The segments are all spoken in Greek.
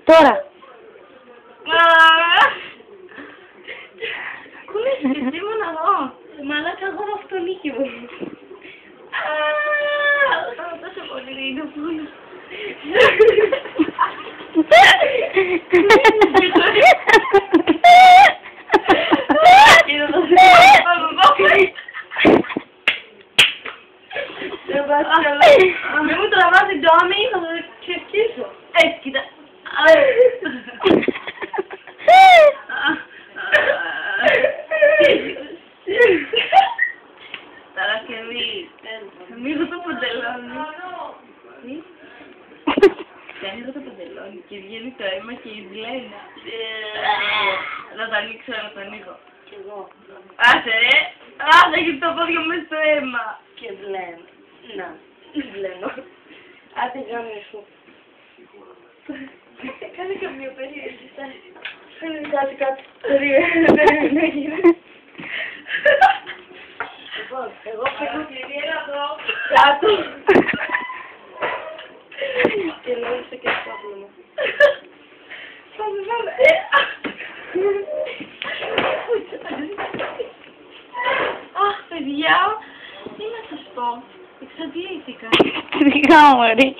Τώρα. Κολλήσεις εσύ μόνο εγώ. Μαλάκα εγώ αυτό νίκη μου. Τόσο πολύ είναι πόνο. Μην μου τραβάς την τόμη, θα το ξεφτύσω. Έτσι, κοίτα. Τώρα και ανοίγω το παντελόνι. Και ανοίγω το παντελόνι και βγαίνει το αίμα και η βλένα. Να το ανοίξω, να το ανοίγω. Κι εγώ. Άσε ρε, άσε έχει το πόδιο μες στο αίμα. Και βλέμω. Να, βλέμω. Άντε γάμι σου. Κάνε καμία περίεργη στάση. Κάτι. Περίμενε να γίνει. Λοιπόν, εγώ παίζω κλειδί, έλα εδώ. κάτω. Και νόμιζα και το πρόβλημα. Πάμε. Αχ, παιδιά, τι να σας πω. Εξαντλήθηκα. Σιγά μωρή.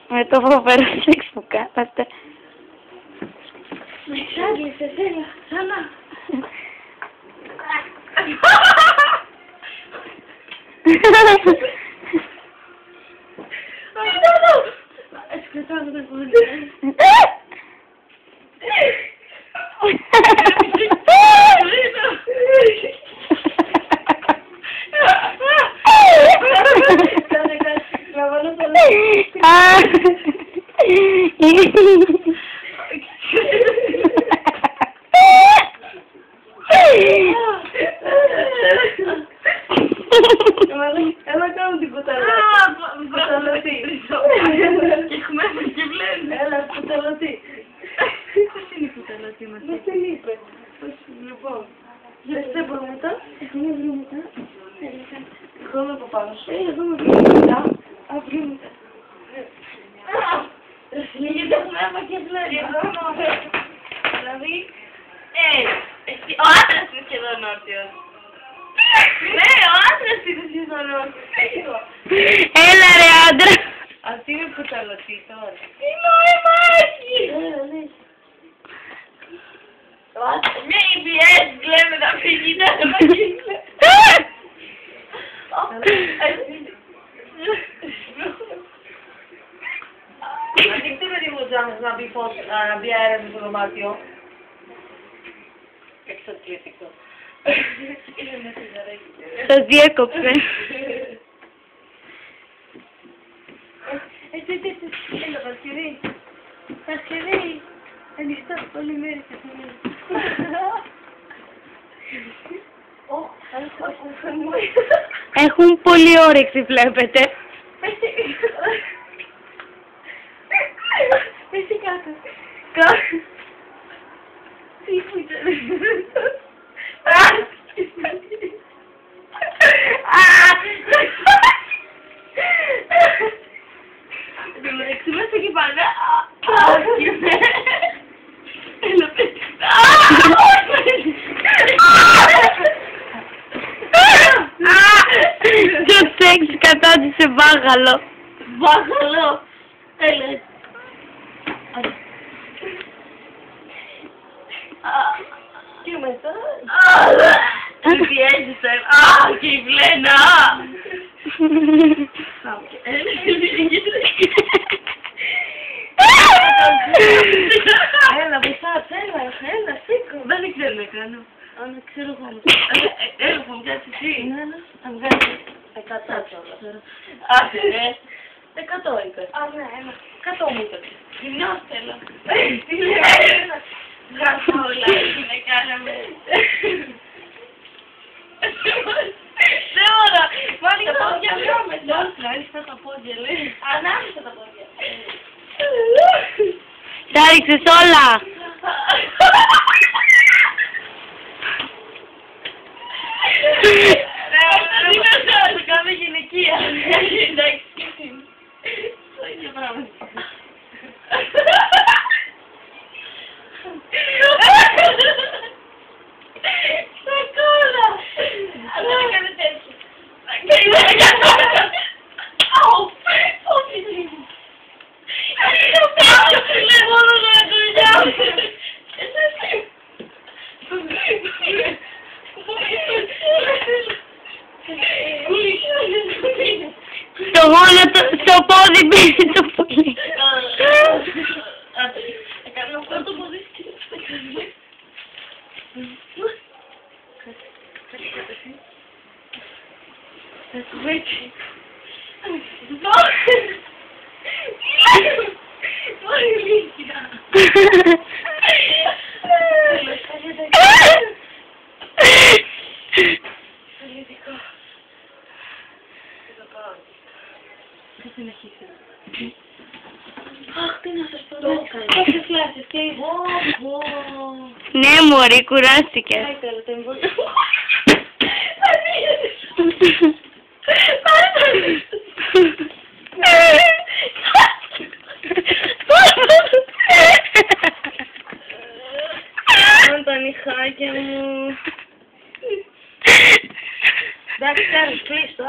Με το φοβερό σεξ που κάνατε. Με εξάντλησες, έλα, ξανά. Σκοτάζω τα πόδια. Έλα κάνω την κουταλώτη. Και έχουμε και βλέμει. Έλα, κουταλώτη. Πώς είναι η κουταλώτη μας? Δεν την είπε. Λοιπόν, δεν μπορούμε μετά. Έχουμε βρει μετά. Εγώ είμαι από πάνω σου. Εγώ με βρει μετά. Αύριο μετά. Γιατί έχουμε αίμα και βλέμει. Δηλαδή, ο άντρας είναι σχεδόν όρθιος. Ναι, ο άντρας είναι σχεδόν όρθιος. Έλα ρε άντρα. Αυτή είναι κουταλωτή τώρα. Είναι ο αιμάκι! Maybe έτσι κλαίμε τα φυγητά να μαγίνε. Ανοίξτε με τη μουτζά να μπει αέρα στο δωμάτιο. Εξαντλητικό. Σας διέκοψε. Έλα, Παρασκευή. Παρασκευή. Ανοιχτό, όλη μέρα Έχουν πολύ όρεξη, βλέπετε. Εσύ κάτω. Τι που ήταν. Μέσα εκεί πάνε. Έλα, πες. Το σεξ κατάντησε βάγαλο. Βάγαλο. Έλα. Και μετά. Τι έζησα. Και η βλένα. Έλα, μπουσάτ, έλα, σήκω. Δεν ξέρω να κάνω. Αν ξέρω εγώ. Έλα, θα μου κάνεις εσύ. Θα μου κάνεις 100 τώρα. Άσε, ρε. 100 είπε. Α, ναι, ένα. 100 μου είπε. Γυμνός θέλω. Τι λέει. Γράφω όλα, τι να κάναμε. Τώρα, βάλει τα πόδια ανάμεσα. Άνοιξα τα πόδια, λέει. Ανάμεσα τα πόδια. Τα ρίξες όλα. Το κάνω γυναικεία. Εντάξει. Το ίδιο πράγμα. Θα συνεχίσει. Αχ, τι να σας πω. Πόσες κλάσεις και είσαι. Ναι, μωρή, κουράστηκες. Πάει τώρα το εμβόλιο. Πάρε τα νυχάκια μου. Εντάξει, κάνεις, κλείστο.